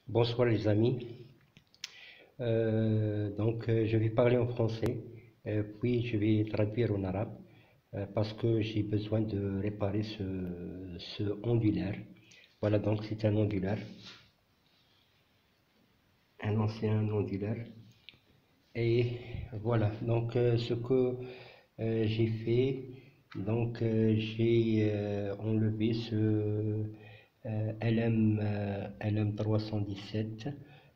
Bonsoir les amis. Je vais parler en français, puis je vais traduire en arabe parce que j'ai besoin de réparer ce ondulaire. Voilà, donc c'est un ondulaire, un ancien ondulaire. Et voilà, donc ce que j'ai fait, j'ai enlevé ce LM317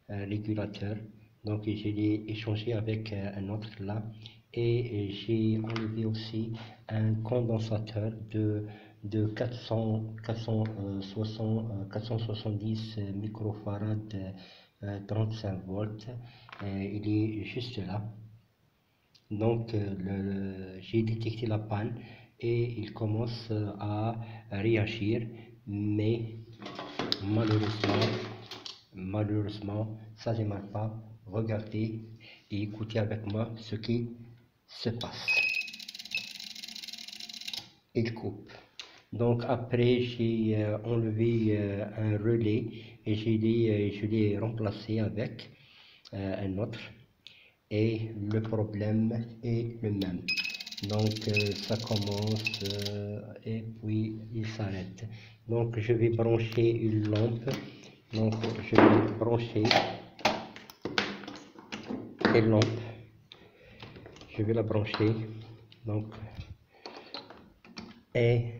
régulateur. Donc je l'ai échangé avec un autre là et j'ai enlevé aussi un condensateur de 470 microfarad 35 volts. Il est juste là. Donc j'ai détecté la panne et il commence à réagir, mais malheureusement, ça ne démarre pas. Regardez et écoutez avec moi ce qui se passe. Il coupe. Donc après, j'ai enlevé un relais et je l'ai remplacé avec un autre. Et le problème est le même. Donc ça commence et puis il s'arrête. Donc je vais brancher une lampe. Donc je vais brancher une lampe. Je vais la brancher. Donc et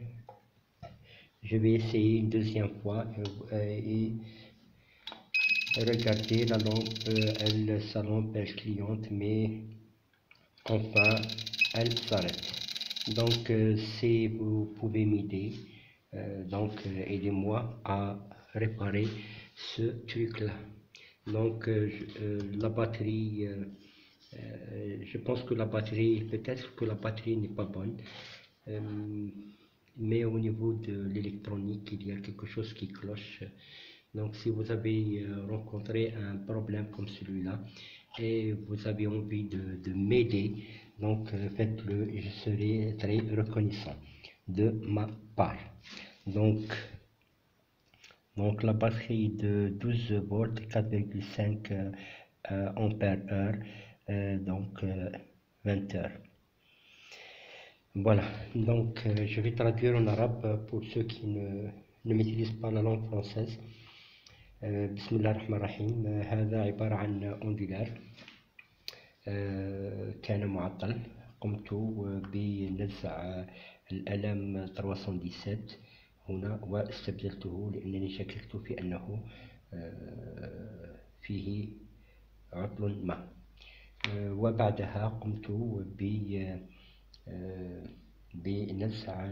je vais essayer une deuxième fois et regardez la lampe, sa lampe elle cliente, mais enfin elle s'arrête. Donc si vous pouvez m'aider, aidez-moi à réparer ce truc là. Donc la batterie, je pense que la batterie, peut-être que la batterie n'est pas bonne, mais au niveau de l'électronique il y a quelque chose qui cloche. Donc si vous avez rencontré un problème comme celui-là et vous avez envie de m'aider, donc faites-le, je serai très reconnaissant de ma part. Donc la batterie de 12 volts 4,5 ampères heure, 20 heures. Voilà, donc je vais traduire en arabe pour ceux qui ne maîtrisent pas la langue française. بسم الله الرحمن الرحيم. هذا عبارة عن أونديلار كان معطل. قمت بنزع الألم 317 هنا واستبدلته لأنني شككت في أنه فيه عطل ما. وبعدها قمت بنزع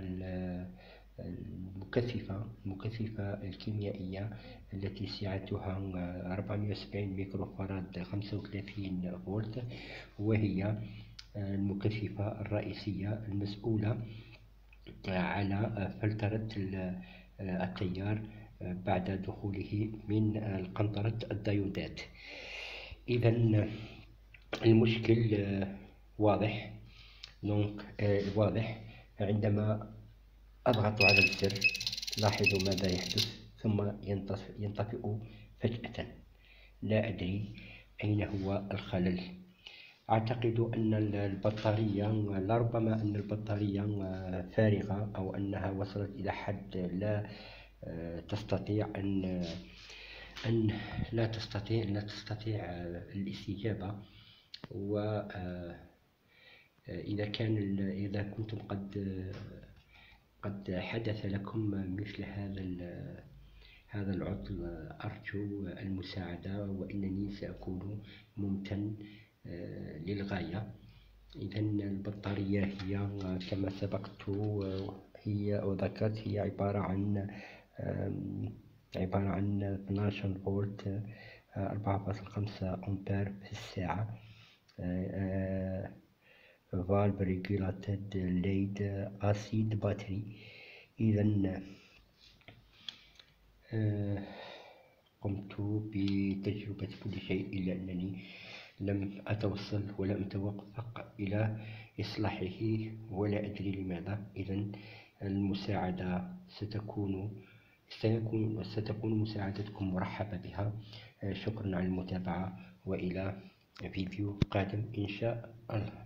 المكثفة الكيميائية التي سعتها 470 ميكروفاراد 35 فولت، وهي المكثفة الرئيسية المسؤولة على فلترة التيار بعد دخوله من قنطرة الديودات. إذا المشكل واضح. واضح عندما أضغط على الزر لاحظوا ماذا يحدث، ثم ينطفئ فجأة. لا أدري أين هو الخلل. أعتقد أن البطارية، لربما أن البطارية فارغة أو أنها وصلت إلى حد لا تستطيع أن لا تستطيع الاستجابة. وإذا كنتم قد حدث لكم مثل هذا العطل، أرجو المساعدة وإنني سأكون ممتن للغاية. إذا البطارية هي كما سبقت وذكرت هي عبارة عن 12 فولت 4.5 أمبير في الساعة. valve regulated lead acid battery. إذا قمت بتجربة كل شيء إلا أنني لم أتوصل ولم أتوفق إلى إصلاحه ولا أدري لماذا. إذا المساعدة ستكون ستكون مساعدتكم مرحبة بها. شكرا على المتابعة، وإلى فيديو قادم إن شاء الله.